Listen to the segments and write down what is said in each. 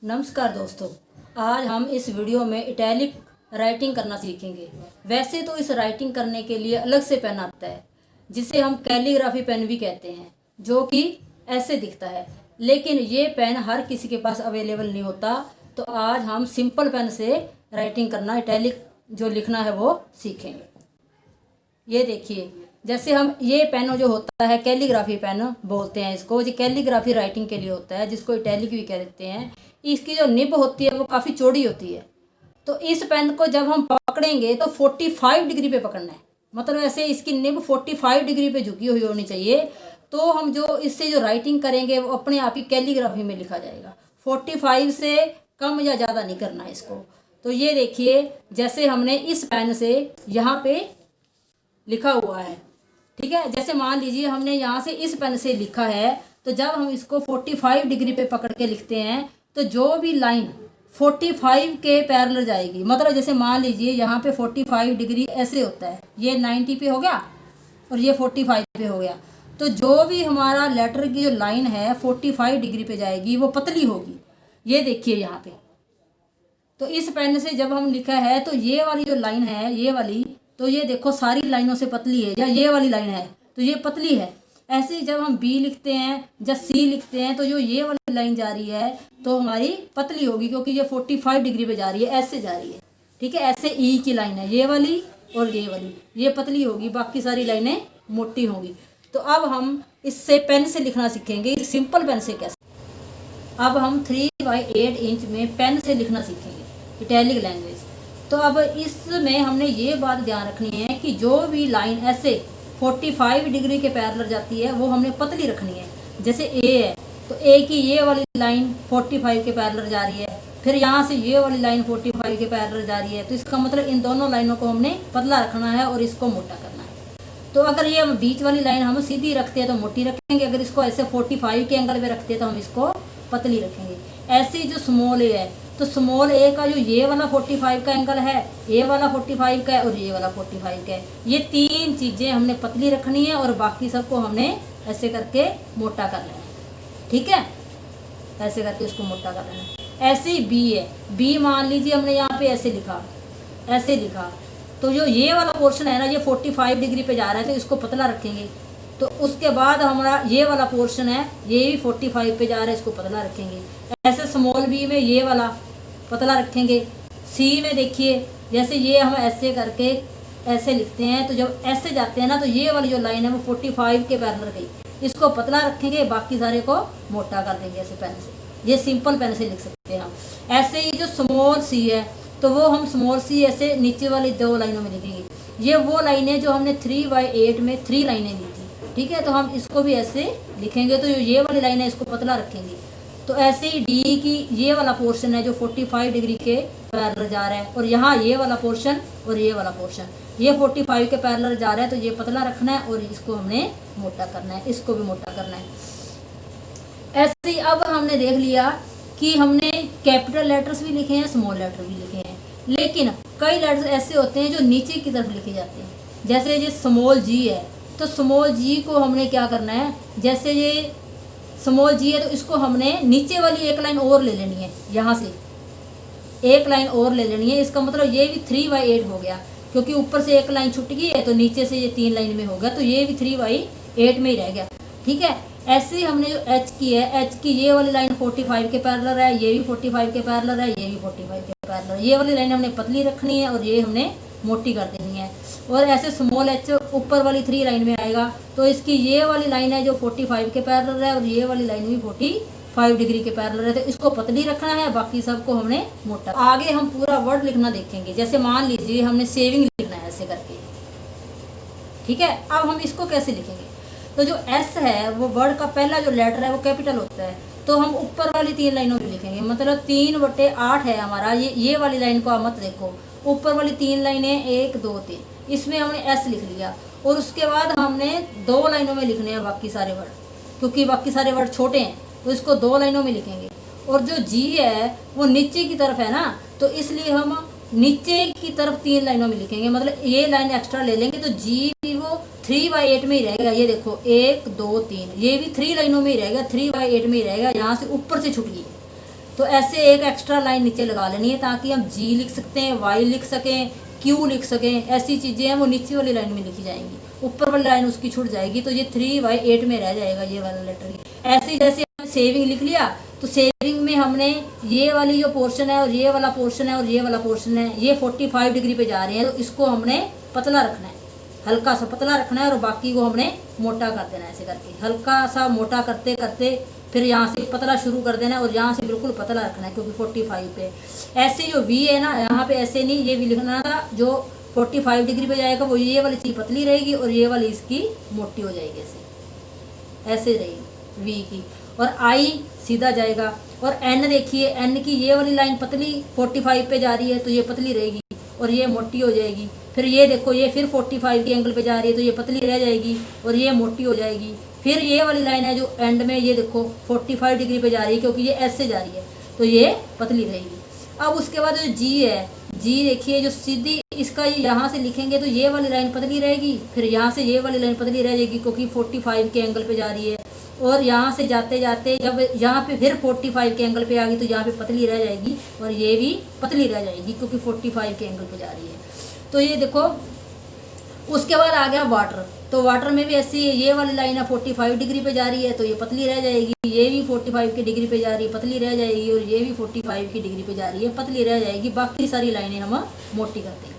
नमस्कार दोस्तों, आज हम इस वीडियो में इटैलिक राइटिंग करना सीखेंगे। वैसे तो इस राइटिंग करने के लिए अलग से पेन आता है जिसे हम कैलीग्राफी पेन भी कहते हैं, जो कि ऐसे दिखता है। लेकिन ये पेन हर किसी के पास अवेलेबल नहीं होता। तो आज हम सिंपल पेन से राइटिंग करना, इटैलिक जो लिखना है वो सीखेंगे। ये देखिए, जैसे हम ये पेन जो होता है कैलीग्राफी पेन बोलते हैं इसको, जो कैलीग्राफी राइटिंग के लिए होता है, जिसको इटैलिक भी कह देते हैं। इसकी जो निब होती है वो काफ़ी चौड़ी होती है। तो इस पेन को जब हम पकड़ेंगे तो 45 डिग्री पे पकड़ना है। मतलब ऐसे इसकी निब 45 डिग्री पे झुकी हुई होनी चाहिए। तो हम जो इससे जो राइटिंग करेंगे वो अपने आप ही कैलीग्राफी में लिखा जाएगा। 45 से कम या ज़्यादा नहीं करना है इसको। तो ये देखिए, जैसे हमने इस पेन से यहाँ पे लिखा हुआ है, ठीक है। जैसे मान लीजिए हमने यहाँ से इस पेन से लिखा है, तो जब हम इसको 45 डिग्री पे पकड़ के लिखते हैं तो जो भी लाइन 45 के पैरेलल जाएगी, मतलब जैसे मान लीजिए यहाँ पे 45 डिग्री ऐसे होता है, ये 90 पे हो गया और ये 45 पे हो गया। तो जो भी हमारा लेटर की जो लाइन है 45 डिग्री पे जाएगी वो पतली होगी। ये देखिए यहाँ पे, तो इस पेन से जब हम लिखा है तो ये वाली जो लाइन है, ये वाली, तो ये देखो सारी लाइनों से पतली है। या ये वाली लाइन है तो ये पतली है। ऐसे ही जब हम बी लिखते हैं या सी लिखते हैं तो जो ये वाली लाइन जा रही है तो हमारी पतली होगी, क्योंकि ये 45 डिग्री पे जा रही है, ऐसे जा रही है, ठीक है। ऐसे ई की लाइन है ये वाली और ये वाली, ये पतली होगी, बाकी सारी लाइनें मोटी होंगी। तो अब हम इससे पेन से लिखना सीखेंगे, सिंपल पेन से कैसे। अब हम 3/8 इंच में पेन से लिखना सीखेंगे इटैलिक लैंग्वेज। तो अब इसमें हमने ये बात ध्यान रखनी है कि जो भी लाइन ऐसे 45 डिग्री के पैरेलल जाती है वो हमने पतली रखनी है। जैसे ए है तो ए की ये वाली लाइन 45 के पैरेलल जा रही है, फिर यहाँ से ये वाली लाइन 45 के पैरेलल जा रही है। तो इसका मतलब इन दोनों लाइनों को हमने पतला रखना है और इसको मोटा करना है। तो अगर ये बीच वाली लाइन हम सीधी रखते हैं तो मोटी रखेंगे, अगर इसको ऐसे 45 के एंगल पे रखते हैं तो हम इसको पतली रखेंगे। ऐसे ही जो स्मॉल ए है, तो स्मॉल ए का जो ये वाला 45 का एंगल है, ये वाला 45 का है और ये वाला 45 का है। ये तीन चीज़ें हमने पतली रखनी है और बाकी सबको हमने ऐसे करके मोटा कर लेना है, ठीक है। ऐसे करके इसको मोटा कर लेना है। ऐसे ही बी है, बी मान लीजिए हमने यहाँ पे ऐसे लिखा, ऐसे लिखा, तो जो ये वाला पोर्शन है ना, ये 45 डिग्री पे जा रहा है तो इसको पतला रखेंगे। तो उसके बाद हमारा ये वाला पोर्शन है, ये भी 45 पे जा रहा है, इसको पतला रखेंगे। ऐसे स्मॉल बी में ये वाला पतला रखेंगे। सी में देखिए, जैसे ये हम ऐसे करके ऐसे लिखते हैं, तो जब ऐसे जाते हैं ना तो ये वाली जो लाइन है वो 45 के पैरेलल गई, इसको पतला रखेंगे, बाकी सारे को मोटा कर देंगे ऐसे पेन से। ये सिंपल पेन से लिख सकते हैं हम। ऐसे ही जो स्मॉल सी है तो वो हम स्मॉल सी ऐसे नीचे वाली 2 लाइनों में लिखेंगे। ये वो लाइनें जो हमने 3/8 में 3 लाइनें ली थी, ठीक है। तो हम इसको भी ऐसे लिखेंगे, तो ये वाली लाइन है इसको पतला रखेंगे। तो ऐसे ही डी की ये वाला पोर्शन है जो 45 डिग्री के पैरेलल जा रहा है, और यहाँ ये वाला पोर्शन और ये वाला पोर्शन ये 45 के पैरेलल जा रहा है, तो ये पतला रखना है और इसको हमने मोटा करना है, इसको भी मोटा करना है। ऐसे ही अब हमने देख लिया कि हमने कैपिटल लेटर्स भी लिखे हैं, स्मॉल लेटर भी लिखे हैं, लेकिन कई लेटर्स ऐसे होते हैं जो नीचे की तरफ लिखे जाते हैं। जैसे ये स्मॉल जी है, तो स्मॉल जी को हमने क्या करना है, जैसे ये स्मॉल जी है तो इसको हमने नीचे वाली एक लाइन और ले लेनी है, यहाँ से एक लाइन और ले लेनी है। इसका मतलब ये भी 3/8 हो गया, क्योंकि ऊपर से एक लाइन छूट गई है तो नीचे से ये 3 लाइन में हो गया, तो ये भी 3/8 में ही रह गया, ठीक है। ऐसे ही हमने जो एच की है, एच की ये वाली लाइन 45 के पैरेलल है, ये भी 45 के पैरेलल है, ये भी 45 के पैरेलल। ये वाली लाइन हमने पतली रखनी है और ये हमने मोटी कर देनी है। और ऐसे स्मॉल एच ऊपर वाली 3 लाइन में आएगा, तो इसकी ये वाली लाइन है जो 45 के पैरेलल है और ये वाली लाइन भी 45 डिग्री के पैरेलल है, तो इसको पतली रखना है, बाकी सबको हमने मोटा। आगे हम पूरा वर्ड लिखना देखेंगे। जैसे मान लीजिए हमने सेविंग लिखना है ऐसे करके, ठीक है। अब हम इसको कैसे लिखेंगे, तो जो एस है वो वर्ड का पहला जो लेटर है वो कैपिटल होता है, तो हम ऊपर वाली 3 लाइनों में लिखेंगे। मतलब 3/8 है हमारा, ये वाली लाइन को आप मत देखो, ऊपर वाली 3 लाइनें 1 2 3, इसमें हमने एस लिख लिया। और उसके बाद हमने 2 लाइनों में लिखने हैं बाकी सारे वर्ड, क्योंकि बाकी सारे वर्ड छोटे हैं तो इसको 2 लाइनों में लिखेंगे। और जो जी है वो नीचे की तरफ है ना, तो इसलिए हम नीचे की तरफ 3 लाइनों में लिखेंगे। मतलब ये लाइन एक्स्ट्रा ले लेंगे तो जी भी वो 3/8 में ही रहेगा। ये देखो 1 2 3, ये भी 3 लाइनों में ही रहेगा, 3/8 में ही रहेगा, यहाँ से ऊपर से छूट गई। तो ऐसे एक एक्स्ट्रा लाइन नीचे लगा लेनी है ताकि हम जी लिख सकते हैं, वाई लिख सकें, क्यू लिख सकें। ऐसी चीज़ें हैं वो नीचे वाली लाइन में लिखी जाएंगी, ऊपर वाली लाइन उसकी छूट जाएगी, तो ये 3/8 में रह जाएगा ये वाला लेटर। ऐसे जैसे हमने सेविंग लिख लिया, तो सेविंग में हमने ये वाली जो पोर्शन है और ये वाला पोर्शन है और ये वाला पोर्शन है, ये 45 डिग्री पे जा रहे हैं, तो इसको हमने पतला रखना है, हल्का सा पतला रखना है, और बाकी को हमने मोटा कर देना है। ऐसे करके हल्का सा मोटा करते करते फिर यहाँ से पतला शुरू कर देना है, और यहाँ से बिल्कुल पतला रखना है क्योंकि 45 पे। ऐसे जो वी है ना, यहाँ पे ऐसे नहीं, ये भी लिखना था, जो 45 डिग्री पे जाएगा वो ये वाली चीज़ पतली रहेगी और ये वाली इसकी मोटी हो जाएगी, ऐसे रहेगी वी की। और आई सीधा जाएगा, और एन देखिए, एन की ये वाली लाइन पतली 45 पे जा रही है तो ये पतली रहेगी और ये मोटी हो जाएगी। फिर ये देखो, ये फिर 45 के एंगल पे जा रही है तो ये पतली रह जाएगी और ये मोटी हो जाएगी। फिर ये वाली लाइन है जो एंड में, ये देखो 45 डिग्री पे जा रही है क्योंकि ये ऐसे जा रही है तो ये पतली रहेगी। अब उसके बाद जो जी है, जी देखिए जो सीधी इसका यहाँ से लिखेंगे तो ये वाली लाइन पतली रहेगी, फिर यहाँ से ये वाली लाइन पतली रह जाएगी क्योंकि 45 के एंगल पे जा रही है, और यहाँ से जाते जाते जब यहाँ पे फिर 45 के एंगल पे आ गई तो यहाँ पे पतली रह जाएगी और ये भी पतली रह जाएगी क्योंकि 45 के एंगल पे जा रही है। तो ये देखो, उसके बाद आ गया वाटर। तो वाटर में भी ऐसी है, ये वाली लाइन है 45 डिग्री पे जा रही है तो ये पतली रह जाएगी, ये भी 45 की डिग्री पे जा रही है पतली रह जाएगी, और ये भी 45 की डिग्री पे जा रही है पतली रह जाएगी। बाकी सारी लाइनें हम मोटी करते हैं।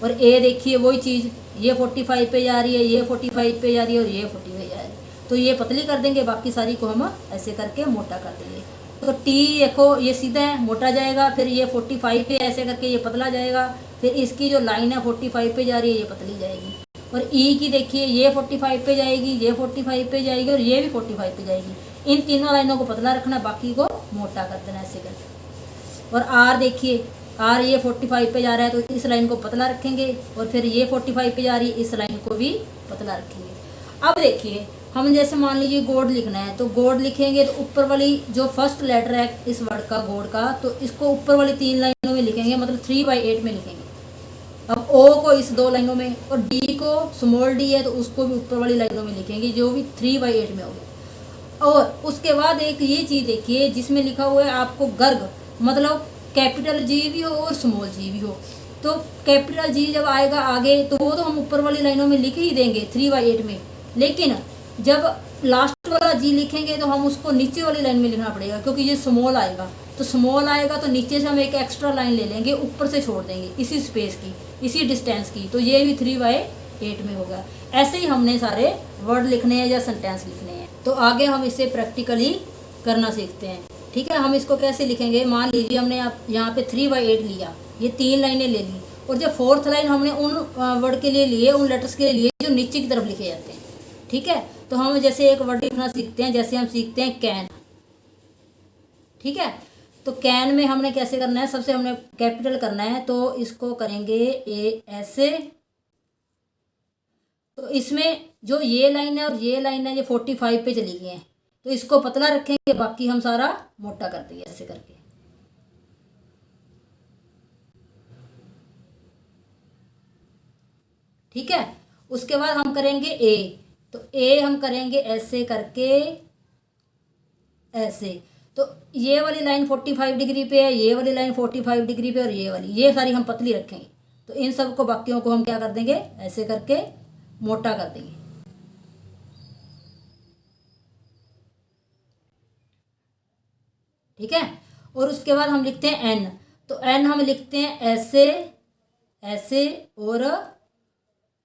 और ए देखिए वही चीज़, ये 45 पे जा रही है, ये 45 पे जा रही है और ये 40 पे जा रही है, तो ये पतली कर देंगे, बाकी सारी को हम ऐसे करके मोटा कर देंगे। तो टी देखो ये सीधा है, मोटा जाएगा, फिर ये 45 पे ऐसे करके ये पतला जाएगा, फिर इसकी जो लाइन है 45 पे जा रही है ये पतली जाएगी। और ई की देखिए, ये 45 पे जाएगी, ये 45 पे जाएगी और ये भी 45 पे जाएगी। इन तीनों लाइनों को पतला रखना, बाकी को मोटा कर देना ऐसे करके। और आर देखिए, आर ये 45 पे जा रहा है तो इस लाइन को पतला रखेंगे, और फिर ये 45 पे जा रही है इस लाइन को भी पतला रखेंगे। अब देखिए, हम जैसे मान लीजिए गोड लिखना है, तो गोड लिखेंगे तो ऊपर वाली जो फर्स्ट लेटर है इस वर्ड का, गोड का, तो इसको ऊपर वाली 3 लाइनों में लिखेंगे, मतलब 3/8 में लिखेंगे। अब ओ को इस 2 लाइनों में, और डी को स्मॉल डी है तो उसको भी ऊपर वाली लाइनों में लिखेंगे, जो भी 3/8 में होगा। और उसके बाद एक ये चीज़ देखिए जिसमें लिखा हुआ है आपको गर्ग, मतलब कैपिटल जी भी हो और स्मॉल जी भी हो। तो कैपिटल जी जब आएगा आगे तो वो तो हम ऊपर वाली लाइनों में लिख ही देंगे 3/8 में, लेकिन जब लास्ट वाला जी लिखेंगे तो हम उसको नीचे वाली लाइन में लिखना पड़ेगा, क्योंकि ये स्मॉल आएगा, तो स्मॉल आएगा तो नीचे से हम एक एक्स्ट्रा लाइन ले लेंगे, ऊपर से छोड़ देंगे इसी स्पेस की, इसी डिस्टेंस की, तो ये भी 3/8 में होगा। ऐसे ही हमने सारे वर्ड लिखने हैं या सेंटेंस लिखने हैं। तो आगे हम इसे प्रैक्टिकली करना सीखते हैं। ठीक है, हम इसको कैसे लिखेंगे, मान लीजिए हमने यहाँ पे 3/8 लिया, ये 3 लाइनें ले ली, और जब 4th लाइन हमने उन वर्ड के लिए लिए, उन लेटर्स के लिए लिए जो नीचे की तरफ लिखे जाते हैं। ठीक है, तो हम जैसे एक वर्ड लिखना सीखते हैं, जैसे हम सीखते हैं कैन। ठीक है, तो कैन में हमने कैसे करना है, सबसे हमने कैपिटल करना है, तो इसको करेंगे ए ऐसे। तो इसमें जो ये लाइन है और ये लाइन है ये 45 पे चली गई है, तो इसको पतला रखेंगे, बाकी हम सारा मोटा कर देंगे ऐसे करके। ठीक है, उसके बाद हम करेंगे ए, तो ए हम करेंगे ऐसे करके, ऐसे। तो ये वाली लाइन 45 डिग्री पे है, ये वाली लाइन 45 डिग्री पे, और ये वाली, ये सारी हम पतली रखेंगे। तो इन सब को, बाकियों को हम क्या कर देंगे, ऐसे करके मोटा कर देंगे। ठीक है, और उसके बाद हम लिखते हैं एन। तो एन हम लिखते हैं ऐसे, ऐसे और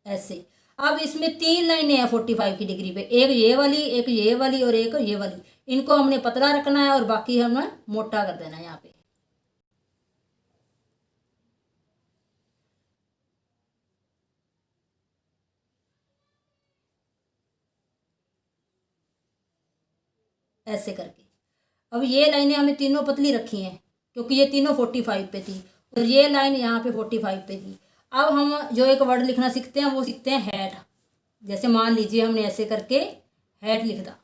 ऐसे। अब इसमें 3 लाइनें हैं 45 की डिग्री पे, एक ये वाली, एक ये वाली और एक ये वाली। इनको हमने पतला रखना है और बाकी हमें मोटा कर देना है यहाँ पे। ऐसे करके। अब ये लाइनें हमें तीनों पतली रखी हैं क्योंकि ये तीनों 45 पे थी, और ये लाइन यहाँ पे 45 पे थी। अब हम जो एक वर्ड लिखना सीखते हैं वो सीखते हैं हैट। जैसे मान लीजिए हमने ऐसे करके हैट लिख दा।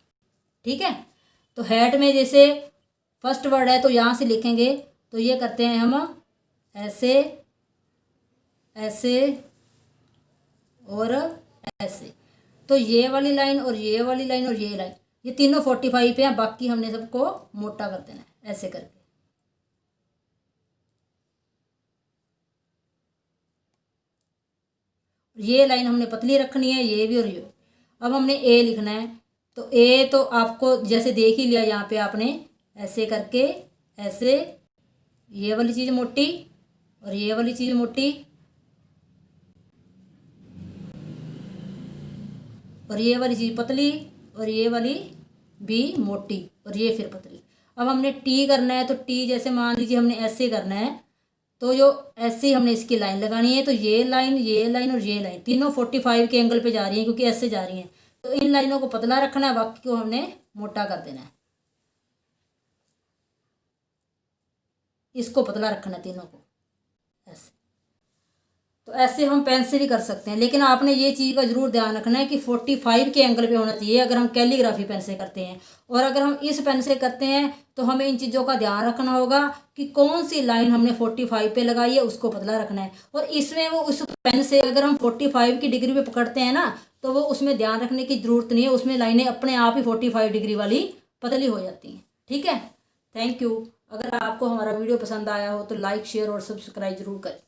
ठीक है, तो हैट में जैसे फर्स्ट वर्ड है तो यहाँ से लिखेंगे, तो ये करते हैं हम ऐसे, ऐसे और ऐसे। तो ये वाली लाइन और ये वाली लाइन और ये लाइन, ये तीनों 45 पे हैं, बाकी हमने सबको मोटा कर देना है ऐसे करके। ये लाइन हमने पतली रखनी है, ये भी और ये। अब हमने ए लिखना है, तो ए तो आपको जैसे देख ही लिया यहाँ पे आपने, ऐसे करके, ऐसे ये वाली चीज़ मोटी और ये वाली चीज़ मोटी और ये वाली चीज़ पतली और ये वाली भी मोटी और ये फिर पतली। अब हमने टी करना है, तो टी जैसे मान लीजिए हमने ऐसे करना है, तो जो ऐसे ही हमने इसकी लाइन लगानी है, तो ये लाइन और ये लाइन तीनों 45 के एंगल पे जा रही हैं क्योंकि ऐसे जा रही हैं। तो इन लाइनों को पतला रखना है, बाकी को हमने मोटा कर देना है। इसको पतला रखना है तीनों को ऐसे। तो ऐसे हम पेन से भी कर सकते हैं, लेकिन आपने ये चीज़ का ज़रूर ध्यान रखना है कि 45 के एंगल पे होना चाहिए अगर हम कैलीग्राफी पेन से करते हैं। और अगर हम इस पेन से करते हैं तो हमें इन चीज़ों का ध्यान रखना होगा कि कौन सी लाइन हमने 45 पे लगाई है, उसको पतला रखना है। और इसमें वो उस पेन से अगर हम 45 की डिग्री पे पकड़ते हैं ना, तो वो उसमें ध्यान रखने की ज़रूरत नहीं है, उसमें लाइनें अपने आप ही 45 डिग्री वाली पतली हो जाती हैं। ठीक है, थैंक यू। अगर आपको हमारा वीडियो पसंद आया हो तो लाइक, शेयर और सब्सक्राइब जरूर करें।